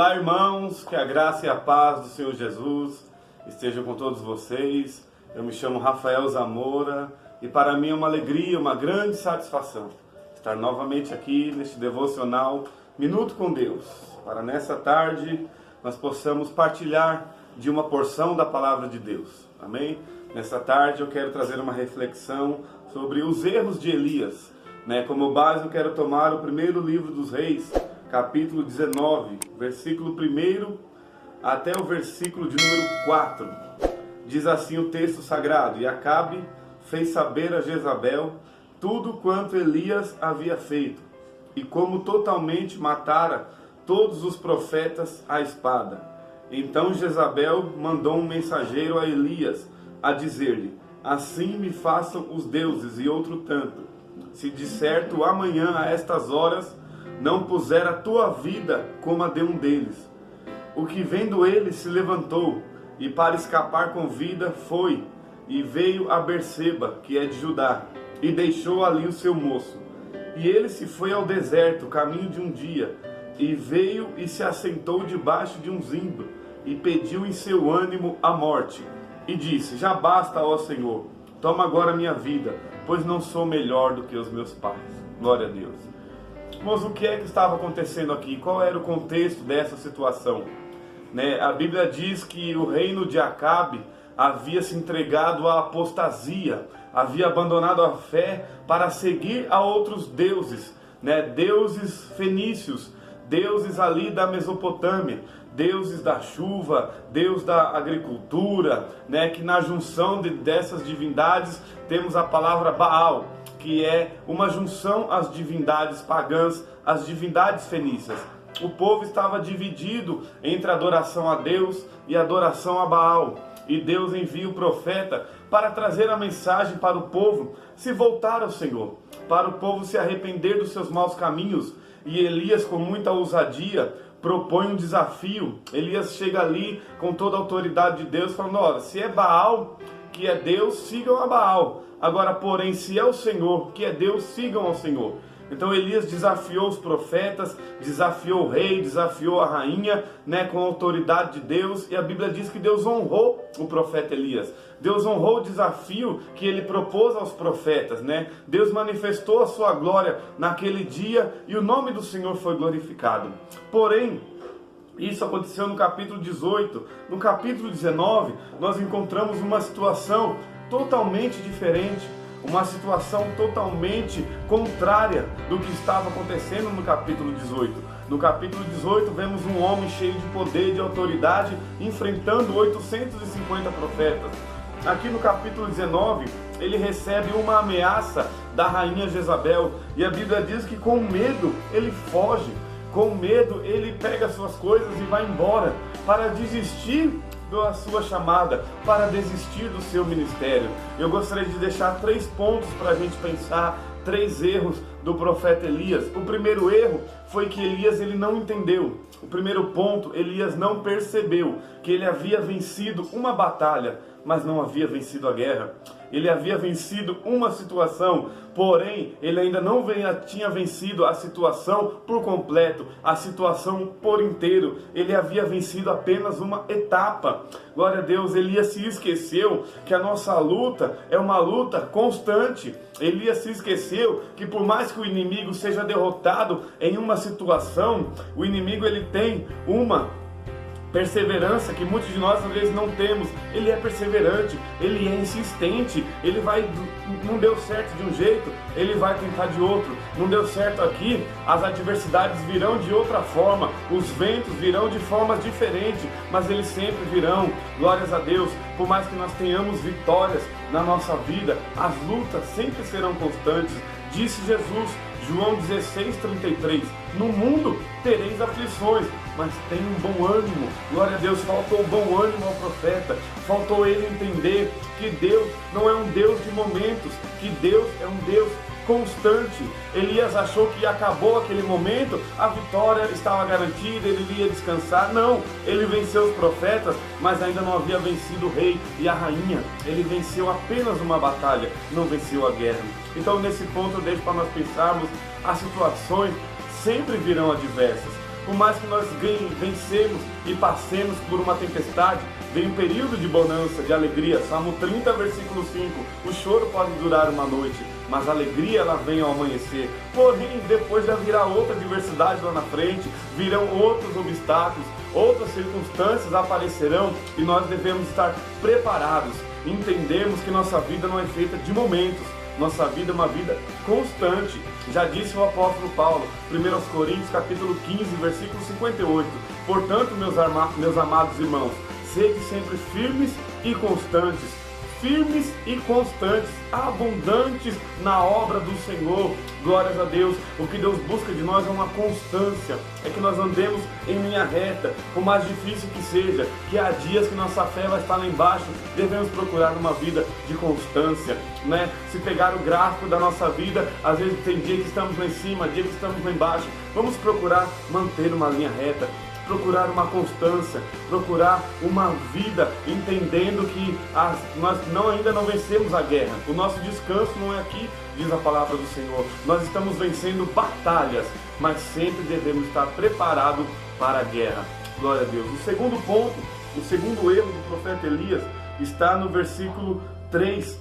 Olá, irmãos, que a graça e a paz do Senhor Jesus estejam com todos vocês. Eu me chamo Rafael Zamora e para mim é uma alegria, uma grande satisfação estar novamente aqui neste devocional Minuto com Deus, para nessa tarde nós possamos partilhar de uma porção da palavra de Deus. Amém? Nessa tarde eu quero trazer uma reflexão sobre os erros de Elias. Como base eu quero tomar o primeiro livro dos Reis, capítulo 19, versículo 1 até o versículo de número 4. Diz assim o texto sagrado: E Acabe fez saber a Jezabel tudo quanto Elias havia feito, e como totalmente matara todos os profetas à espada. Então Jezabel mandou um mensageiro a Elias, a dizer-lhe: Assim me façam os deuses e outro tanto, se de certo amanhã a estas horas não puser a tua vida como a de um deles. O que vendo ele se levantou, e para escapar com vida foi, e veio a Berseba, que é de Judá, e deixou ali o seu moço. E ele se foi ao deserto, caminho de um dia, e veio e se assentou debaixo de um zimbro, e pediu em seu ânimo a morte. E disse: Já basta, ó Senhor, toma agora minha vida, pois não sou melhor do que os meus pais. Glória a Deus. Mas o que é que estava acontecendo aqui? Qual era o contexto dessa situação? A Bíblia diz que o reino de Acabe havia se entregado à apostasia, havia abandonado a fé para seguir a outros deuses, deuses fenícios, deuses ali da Mesopotâmia, deuses da chuva, deus da agricultura, que na junção dessas divindades temos a palavra Baal, que é uma junção às divindades pagãs, às divindades fenícias. O povo estava dividido entre adoração a Deus e adoração a Baal. E Deus envia o profeta para trazer a mensagem para o povo se voltar ao Senhor, para o povo se arrepender dos seus maus caminhos. E Elias, com muita ousadia, propõe um desafio. Elias chega ali com toda a autoridade de Deus, falando: olha, se é Baal que é Deus, sigam a Baal. Agora, porém, se é o Senhor que é Deus, sigam ao Senhor. Então Elias desafiou os profetas, desafiou o rei, desafiou a rainha, com a autoridade de Deus. E a Bíblia diz que Deus honrou o profeta Elias. Deus honrou o desafio que ele propôs aos profetas, Deus manifestou a sua glória naquele dia e o nome do Senhor foi glorificado. Porém, isso aconteceu no capítulo 18. No capítulo 19, nós encontramos uma situação totalmente diferente, uma situação totalmente contrária do que estava acontecendo no capítulo 18. No capítulo 18, vemos um homem cheio de poder e de autoridade enfrentando 850 profetas. Aqui no capítulo 19, ele recebe uma ameaça da rainha Jezabel, e a Bíblia diz que com medo ele foge. Com medo, ele pega suas coisas e vai embora para desistir da sua chamada, para desistir do seu ministério. Eu gostaria de deixar 3 pontos para a gente pensar, 3 erros do profeta Elias. O primeiro erro foi que Elias ele não entendeu. O primeiro ponto, Elias não percebeu que ele havia vencido uma batalha, mas não havia vencido a guerra. Ele havia vencido uma situação, porém ele ainda não tinha vencido a situação por completo, a situação por inteiro. Ele havia vencido apenas uma etapa. Glória a Deus. Elias se esqueceu que a nossa luta é uma luta constante. Elias se esqueceu que por mais que o inimigo seja derrotado em uma situação, o inimigo ele tem uma perseverança que muitos de nós às vezes não temos. Ele é perseverante, ele é insistente, ele vai, não deu certo de um jeito, ele vai tentar de outro. Não deu certo aqui, as adversidades virão de outra forma, os ventos virão de formas diferentes, mas eles sempre virão. Glórias a Deus. Por mais que nós tenhamos vitórias na nossa vida, as lutas sempre serão constantes. Disse Jesus, João 16:33, no mundo tereis aflições, mas tenha um bom ânimo. Glória a Deus. Faltou bom ânimo ao profeta, faltou ele entender que Deus não é um Deus de momentos, que Deus é um Deus constante. Elias achou que acabou aquele momento, a vitória estava garantida, ele iria descansar. Não, ele venceu os profetas, mas ainda não havia vencido o rei e a rainha. Ele venceu apenas uma batalha, não venceu a guerra. Então nesse ponto eu deixo para nós pensarmos, as situações sempre virão adversas. por mais que nós vencemos e passemos por uma tempestade, vem um período de bonança, de alegria. Salmo 30, versículo 5. O choro pode durar uma noite, mas a alegria ela vem ao amanhecer. Porém, depois já virá outra adversidade lá na frente, virão outros obstáculos, outras circunstâncias aparecerão e nós devemos estar preparados. Entendemos que nossa vida não é feita de momentos, nossa vida é uma vida constante. Já disse o apóstolo Paulo, 1 Coríntios capítulo 15, versículo 58. Portanto, meus amados irmãos, sede sempre firmes e constantes, abundantes na obra do Senhor. Glórias a Deus. O que Deus busca de nós é uma constância, é que nós andemos em linha reta, por mais difícil que seja, que há dias que nossa fé vai estar lá embaixo, devemos procurar uma vida de constância, né? Se pegar o gráfico da nossa vida, às vezes tem dia que estamos lá em cima, dia que estamos lá embaixo, vamos procurar manter uma linha reta, procurar uma constância, procurar uma vida, entendendo que nós ainda não vencemos a guerra. O nosso descanso não é aqui, diz a palavra do Senhor. Nós estamos vencendo batalhas, mas sempre devemos estar preparados para a guerra. Glória a Deus. O segundo ponto, o segundo erro do profeta Elias está no versículo 3.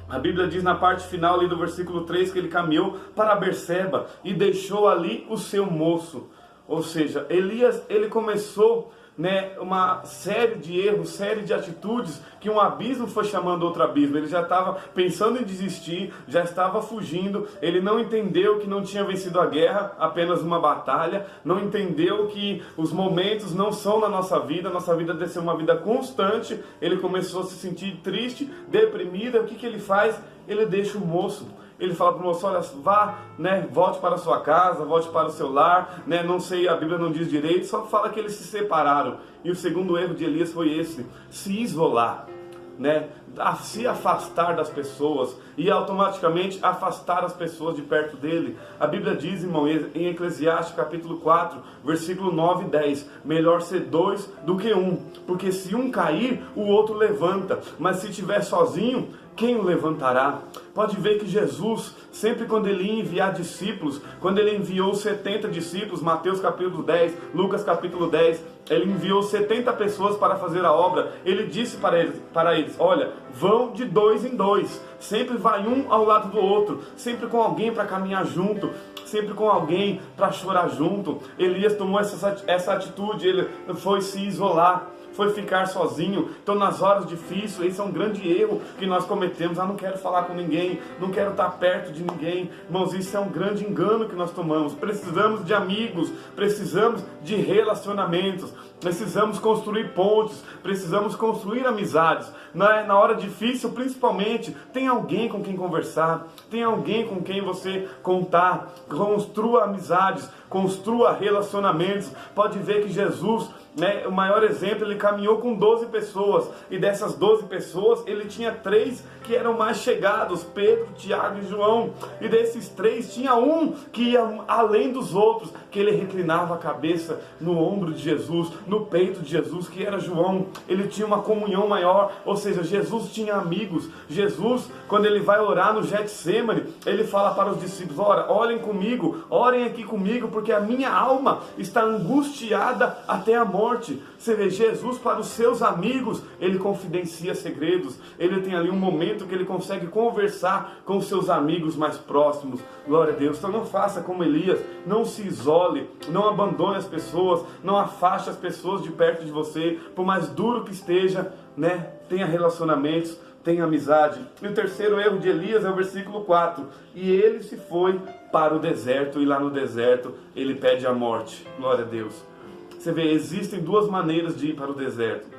A Bíblia diz na parte final ali do versículo 3 que ele caminhou para Berseba e deixou ali o seu moço. Ou seja, Elias, ele começou, né, uma série de erros, série de atitudes, que um abismo foi chamando outro abismo. Ele já estava pensando em desistir, já estava fugindo, ele não entendeu que não tinha vencido a guerra, apenas uma batalha, não entendeu que os momentos não são na nossa vida deve ser uma vida constante. Ele começou a se sentir triste, deprimido. O que ele faz? Ele deixa o moço. Ele fala para o moço, olha, vá, né, volte para a sua casa, volte para o seu lar, né, não sei, a Bíblia não diz direito, só fala que eles se separaram. E o segundo erro de Elias foi esse, se isolar, né, se afastar das pessoas e automaticamente afastar as pessoas de perto dele. A Bíblia diz, irmão, em Eclesiastes capítulo 4, versículo 9 e 10, melhor ser dois do que um, porque se um cair, o outro levanta, mas se estiver sozinho, quem o levantará? Pode ver que Jesus, sempre quando ele ia enviar discípulos, quando ele enviou 70 discípulos, Mateus capítulo 10, Lucas capítulo 10, ele enviou 70 pessoas para fazer a obra. Ele disse para eles, olha, vão de dois em dois, sempre vai um ao lado do outro, sempre com alguém para caminhar junto, sempre com alguém para chorar junto. Elias tomou essa atitude, ele foi se isolar, foi ficar sozinho. Então nas horas difíceis, esse é um grande erro que nós cometemos. Não quero falar com ninguém, não quero estar perto de ninguém. Irmãos, isso é um grande engano que nós tomamos. Precisamos de amigos, precisamos de relacionamentos, precisamos construir pontes, precisamos construir amizades. Na hora difícil, principalmente, tem alguém com quem conversar, tem alguém com quem você contar. Construa amizades, construa relacionamentos. Pode ver que Jesus, né, o maior exemplo, ele caminhou com 12 pessoas, e dessas 12 pessoas, ele tinha 3 que eram mais chegados, Pedro, Tiago e João, e desses 3, tinha um que ia além dos outros, que ele reclinava a cabeça no ombro de Jesus, no peito de Jesus, que era João. Ele tinha uma comunhão maior, ou seja, Jesus tinha amigos. Jesus, quando ele vai orar no Getsêmani, ele fala para os discípulos, orem comigo, orem aqui comigo, porque a minha alma está angustiada até a morte. Você vê, Jesus para os seus amigos, ele confidencia segredos, ele tem ali um momento que ele consegue conversar com os seus amigos mais próximos. Glória a Deus. Então não faça como Elias, não se isole, não abandone as pessoas, não afaste as pessoas de perto de você, por mais duro que esteja, né? Tenha relacionamentos, tenha amizade. E o terceiro erro de Elias é o versículo 4. E ele se foi para o deserto, e lá no deserto ele pede a morte. Glória a Deus. Você vê, existem duas maneiras de ir para o deserto.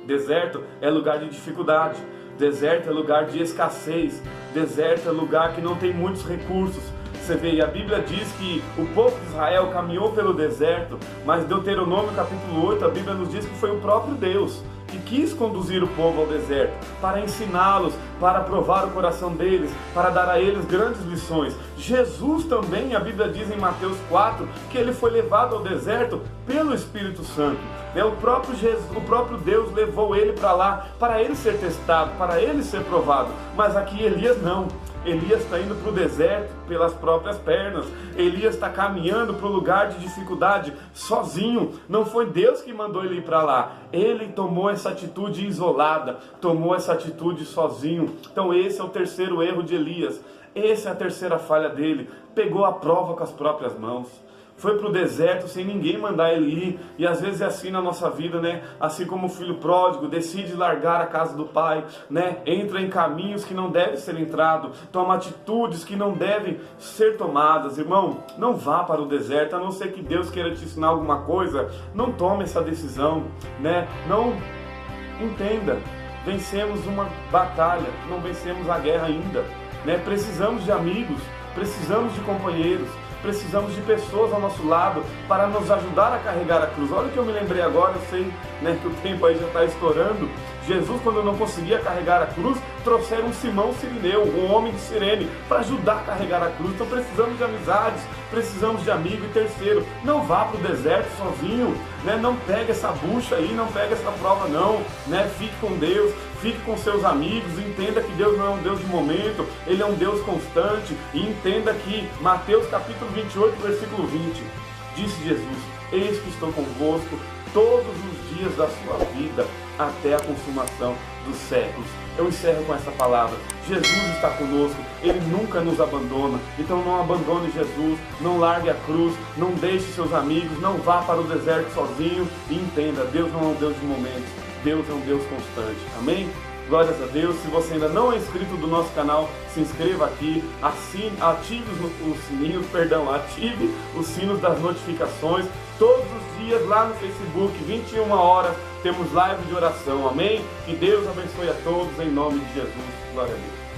Deserto é lugar de dificuldade, deserto é lugar de escassez, deserto é lugar que não tem muitos recursos. Você vê, e a Bíblia diz que o povo de Israel caminhou pelo deserto, mas Deuteronômio capítulo 8, a Bíblia nos diz que foi o próprio Deus que quis conduzir o povo ao deserto, para ensiná-los, para provar o coração deles, para dar a eles grandes lições. Jesus também, a Bíblia diz em Mateus 4, que ele foi levado ao deserto pelo Espírito Santo. O próprio Deus levou ele para lá, para ele ser testado, para ele ser provado. Mas aqui Elias não. Elias está indo para o deserto pelas próprias pernas. Elias está caminhando para o lugar de dificuldade sozinho. Não foi Deus que mandou ele ir para lá. Ele tomou essa atitude isolada, tomou essa atitude sozinho. Então esse é o terceiro erro de Elias. Essa é a terceira falha dele. Pegou a prova com as próprias mãos. Foi para o deserto sem ninguém mandar ele ir. E às vezes é assim na nossa vida, né? Assim como o filho pródigo decide largar a casa do pai, né? Entra em caminhos que não devem ser entrados, toma atitudes que não devem ser tomadas. Irmão, não vá para o deserto, a não ser que Deus queira te ensinar alguma coisa. Não tome essa decisão, né? Não entenda. Vencemos uma batalha, não vencemos a guerra ainda, né? Precisamos de amigos, precisamos de companheiros. Precisamos de pessoas ao nosso lado para nos ajudar a carregar a cruz. Olha o que eu me lembrei agora, eu sei, né, que o tempo aí já está estourando. Jesus, quando não conseguia carregar a cruz, trouxeram Simão Cirineu, um homem de Cirene, para ajudar a carregar a cruz. Então precisamos de amizades, precisamos de amigo. E terceiro, não vá para o deserto sozinho, né? Não pegue essa bucha aí, não pegue essa prova não, né? Fique com Deus, fique com seus amigos, entenda que Deus não é um Deus de momento, Ele é um Deus constante. E entenda que Mateus capítulo 28, versículo 20, disse Jesus: eis que estou convosco todos os dias da sua vida, até a consumação dos séculos. Eu encerro com essa palavra. Jesus está conosco, Ele nunca nos abandona. Então não abandone Jesus, não largue a cruz, não deixe seus amigos, não vá para o deserto sozinho. E entenda, Deus não é um Deus de momentos, Deus é um Deus constante. Amém? Glórias a Deus. Se você ainda não é inscrito do nosso canal, se inscreva aqui, ative os sinos das notificações. Todos os dias lá no Facebook, 21 horas, temos live de oração. Amém? Que Deus abençoe a todos em nome de Jesus. Glória a Deus.